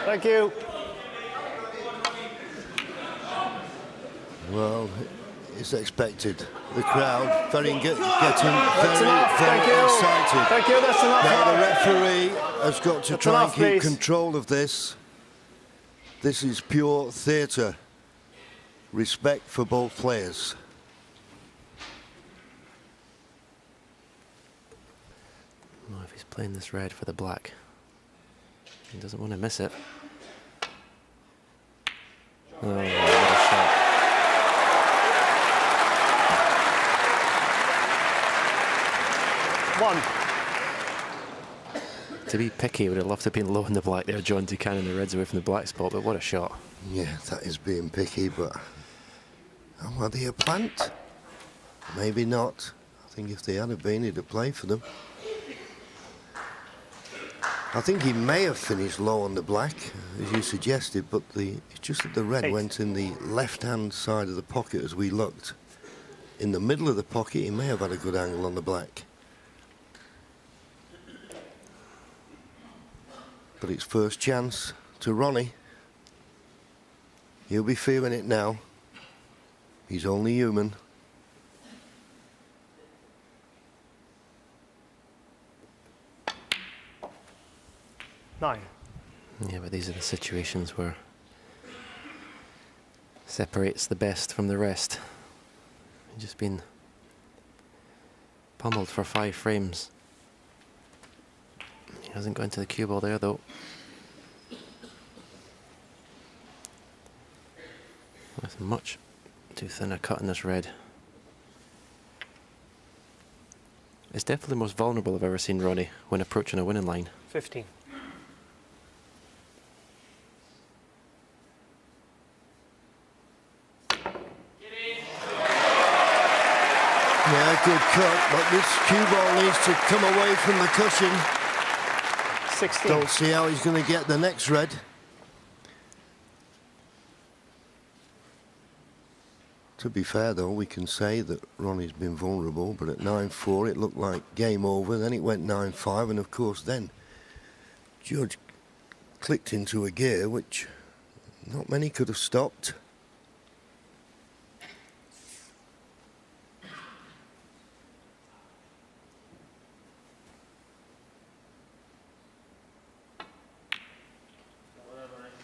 Thank you. Well, it's expected. The crowd getting very excited. Thank you, that's enough. Now the referee has got to try and keep control of this. This is pure theatre. Respect for both players. Well, if he's playing this red for the black, he doesn't want to miss it. Oh, what a shot. One. To be picky, would have loved to have been low in the black there, John, to cannon the reds away from the black spot, but what a shot. Yeah, that is being picky, but are they a plant? Maybe not. I think if they had been, he'd have played for them. I think he may have finished low on the black, as you suggested, but it's just that the red went in the left-hand side of the pocket as we looked. In the middle of the pocket, he may have had a good angle on the black. But it's first chance to Ronnie. He'll be feeling it now. He's only human. Nine. Yeah, but these are the situations where separates the best from the rest. He's just been pummeled for 5 frames. He hasn't gone to the cue ball there, though. With much too thin a cut in this red. It's definitely the most vulnerable I've ever seen Ronnie when approaching a winning line. 15. Yeah, good cut, but this cue ball needs to come away from the cushion. 16. Don't see how he's going to get the next red. To be fair, though, we can say that Ronnie's been vulnerable, but at 9-4 it looked like game over. Then it went 9-5, and of course then Judd clicked into a gear which not many could have stopped.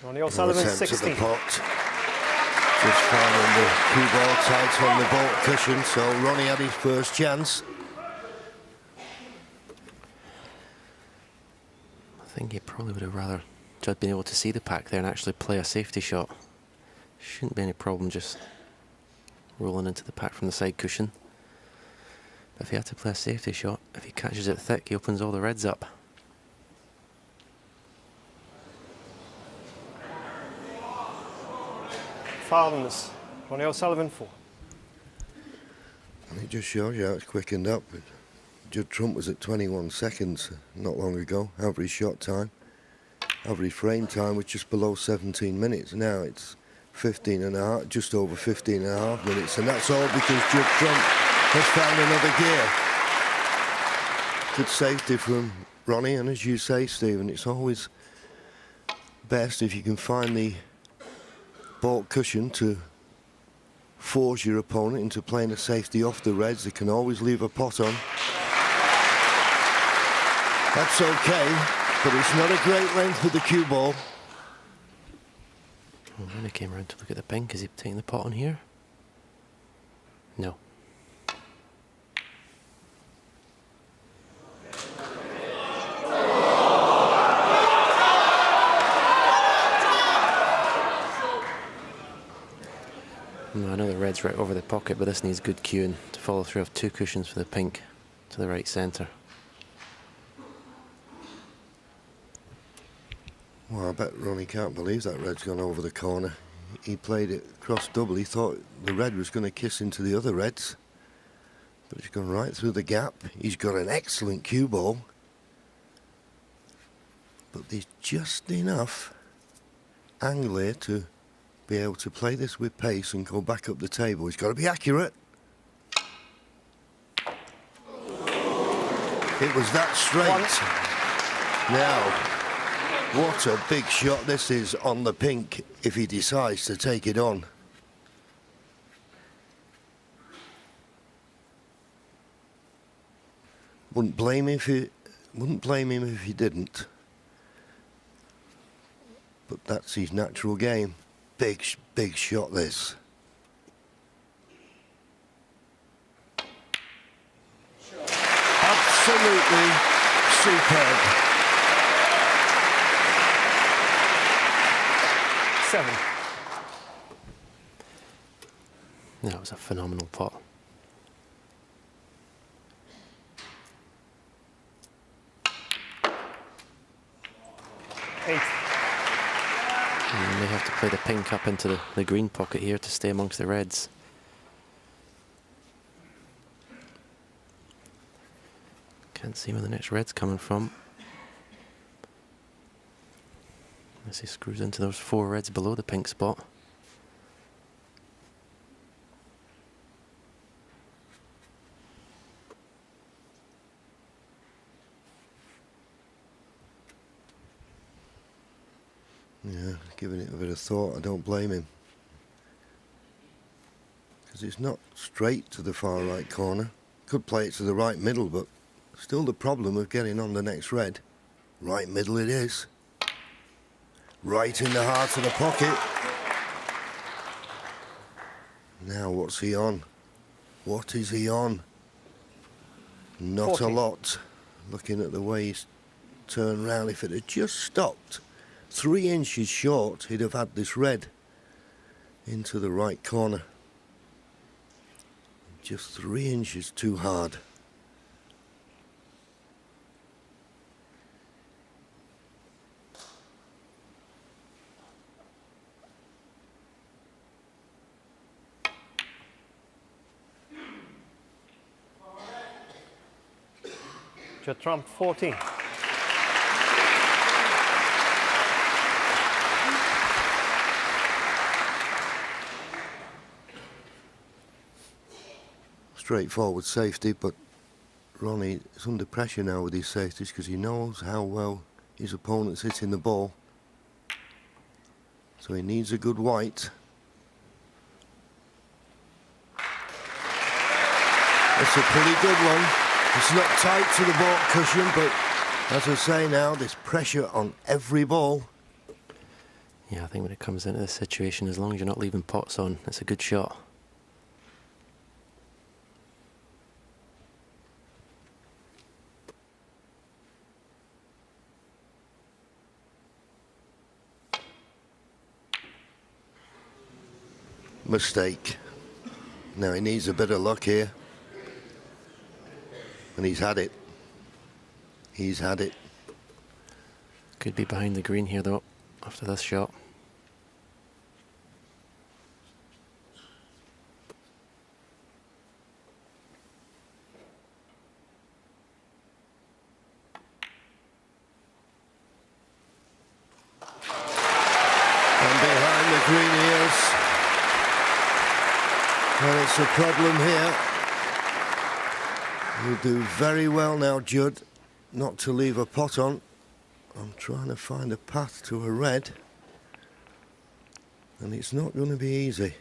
Ronnie O'Sullivan, 16. The pot. Just finding the cue ball tight on the ball cushion, so Ronnie had his first chance. I think he probably would have rather Judd been able to see the pack there and actually play a safety shot. Shouldn't be any problem just rolling into the pack from the side cushion. But if he had to play a safety shot, if he catches it thick, he opens all the reds up. Foul on this. Ronnie O'Sullivan, 4. And it just shows you how it's quickened up. Judd Trump was at 21 seconds not long ago. Average shot time. Average frame time was just below 17 minutes. Now it's 15 and a half, just over 15 and a half minutes. And that's all because Judd Trump has found another gear. Good safety from Ronnie. And as you say, Stephen, it's always best if you can find the ball cushion to force your opponent into playing a safety off the reds. They can always leave a pot on. That's okay, but it's not a great length with the cue ball. Well, Ronnie came around to look at the pink. Is he taking the pot on here? No. I know the red's right over the pocket, but this needs good cueing to follow through of 2 cushions for the pink to the right centre. Well, I bet Ronnie can't believe that red's gone over the corner. He played it cross double. He thought the red was going to kiss into the other reds, but it's gone right through the gap. He's got an excellent cue ball, but there's just enough angle here to be able to play this with pace and go back up the table. He's got to be accurate. It was that straight. Now, What a big shot this is on the pink if he decides to take it on. Wouldn't blame him if he didn't. But that's his natural game. Big shot this. Absolutely superb. 7. That was a phenomenal pot. Eight. And they have to play the pink up into the green pocket here to stay amongst the reds. Can't see where the next red's coming from. As he screws into those 4 reds below the pink spot. Yeah, giving it a bit of thought. I don't blame him. Because it's not straight to the far right corner. Could play it to the right middle, but still the problem of getting on the next red. Right middle it is. Right in the heart of the pocket. Now what's he on? What is he on? Not 14. a lot. Looking at the way he's turned round, if it had just stopped 3 inches short, he'd have had this red into the right corner. Just 3 inches too hard. Judd Trump 14. Straightforward safety, but Ronnie is under pressure now with his safeties because he knows how well his opponent's hitting the ball. So he needs a good white. It's a pretty good one. It's not tight to the ball cushion, but as I say now, there's pressure on every ball. Yeah, I think when it comes into this situation, as long as you're not leaving pots on, it's a good shot. Mistake. Now he needs a bit of luck here. And he's had it. He's had it. Could be behind the green here though, after this shot. And behind the green he is. And it's a problem here. You do very well now, Judd, not to leave a pot on. I'm trying to find a path to a red. And it's not going to be easy.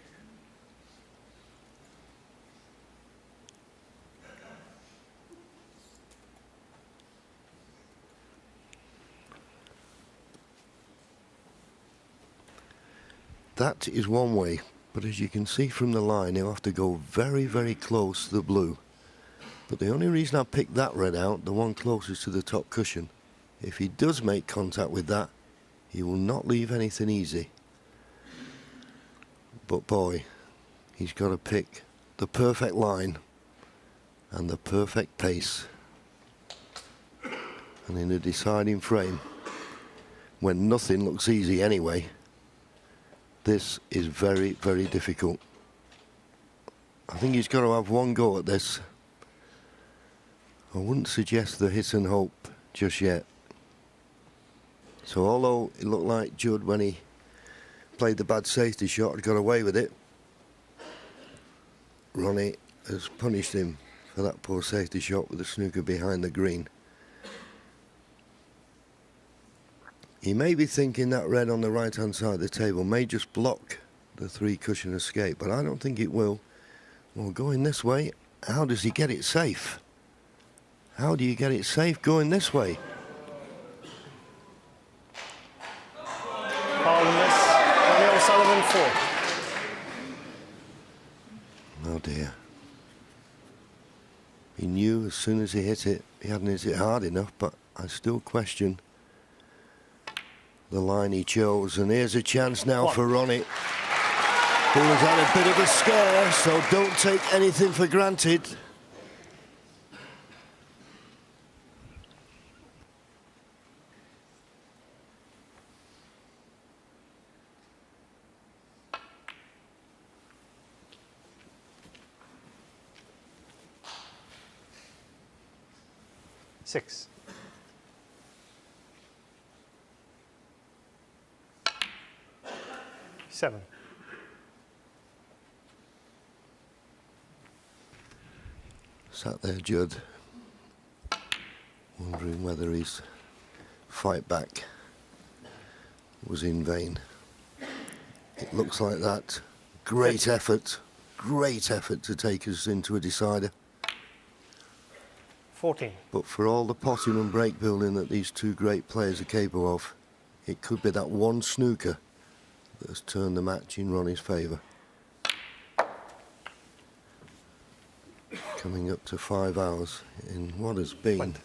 That is one way, but as you can see from the line, he'll have to go very, very close to the blue. But the only reason I picked that red out, the one closest to the top cushion, if he does make contact with that, he will not leave anything easy. But boy, he's got to pick the perfect line and the perfect pace. And in a deciding frame, when nothing looks easy anyway, this is very, very difficult. I think he's got to have one go at this. I wouldn't suggest the hit and hope just yet. So although it looked like Judd, when he played the bad safety shot, had got away with it, Ronnie has punished him for that poor safety shot with the snooker behind the green. You may be thinking that red on the right-hand side of the table may just block the 3-cushion escape, but I don't think it will. Well, going this way, how does he get it safe? How do you get it safe going this way? Foul miss. Ronnie O'Sullivan 4. Oh dear. He knew as soon as he hit it, he hadn't hit it hard enough, but I still question the line he chose. And here's a chance now for Ronnie, who has had a bit of a scare, so don't take anything for granted. Six. Seven. Sat there, Judd, wondering whether his fight back was in vain. It looks like that. Great effort to take us into a decider. 14. But for all the potting and break building that these two great players are capable of, it could be that one snooker that has turned the match in Ronnie's favour. Coming up to 5 hours in what has been an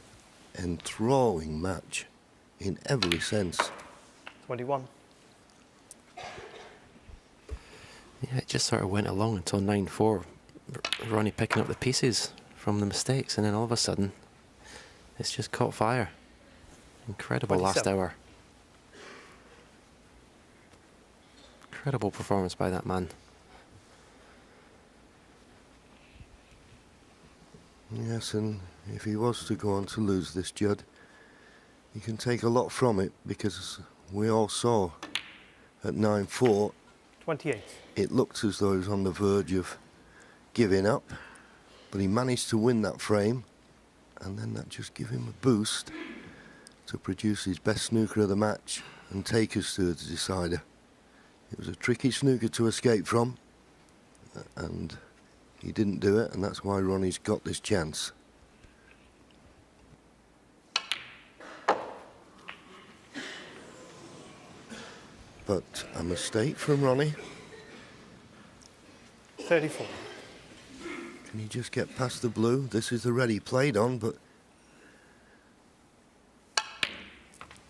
enthralling match in every sense. 21. Yeah, it just sort of went along until 9-4. Ronnie picking up the pieces from the mistakes, and then all of a sudden it's just caught fire. Incredible 27. last hour. Incredible performance by that man. Yes, and if he was to go on to lose this, Judd, he can take a lot from it, because we all saw at 9-4 28. it looked as though he was on the verge of giving up, but he managed to win that frame, and then that just gave him a boost to produce his best snooker of the match and take us to the decider. It was a tricky snooker to escape from, and he didn't do it, and that's why Ronnie's got this chance. But a mistake from Ronnie. 34. Can he just get past the blue? This is the red he played on, but...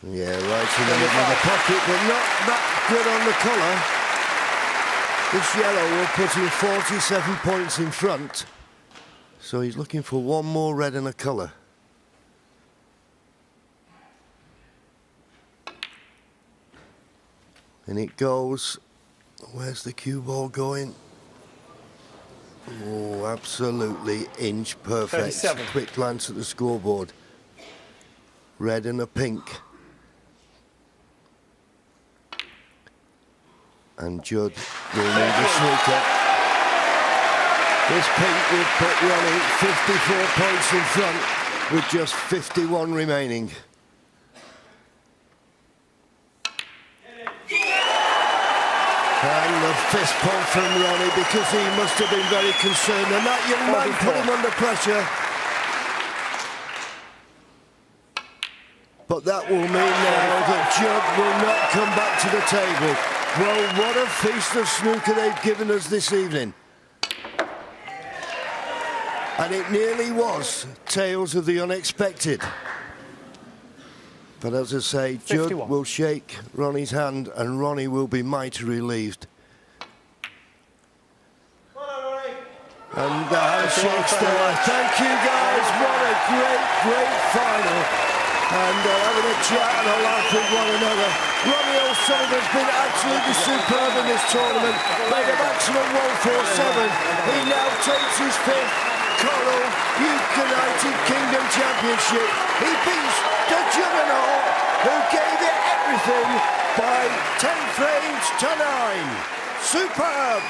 Yeah, right in the middle of the pocket, but not that good on the colour. This yellow will put him 47 points in front. So he's looking for one more red and a colour. And it goes. Where's the cue ball going? Oh, absolutely inch perfect. 37. Quick glance at the scoreboard. Red and a pink. And Judd will need a snooker. This pink will put Ronnie 54 points in front with just 51 remaining. And the fist pump from Ronnie, because he must have been very concerned, and that young man put him under pressure. But that will mean now that Judd will not come back to the table. Well, what a feast of snooker they've given us this evening. And it nearly was tales of the unexpected. But as I say, 51. Judd will shake Ronnie's hand, and Ronnie will be mighty relieved. And the handshakes there. Thank you, guys. What a great final. And having a chat and a laugh with one another. Ronnie O'Sullivan's been absolutely superb in this tournament. Made a maximum 147. He now takes his fifth Coral United Kingdom Championship. He beats the juggernaut who gave it everything by 10 frames to 9. Superb!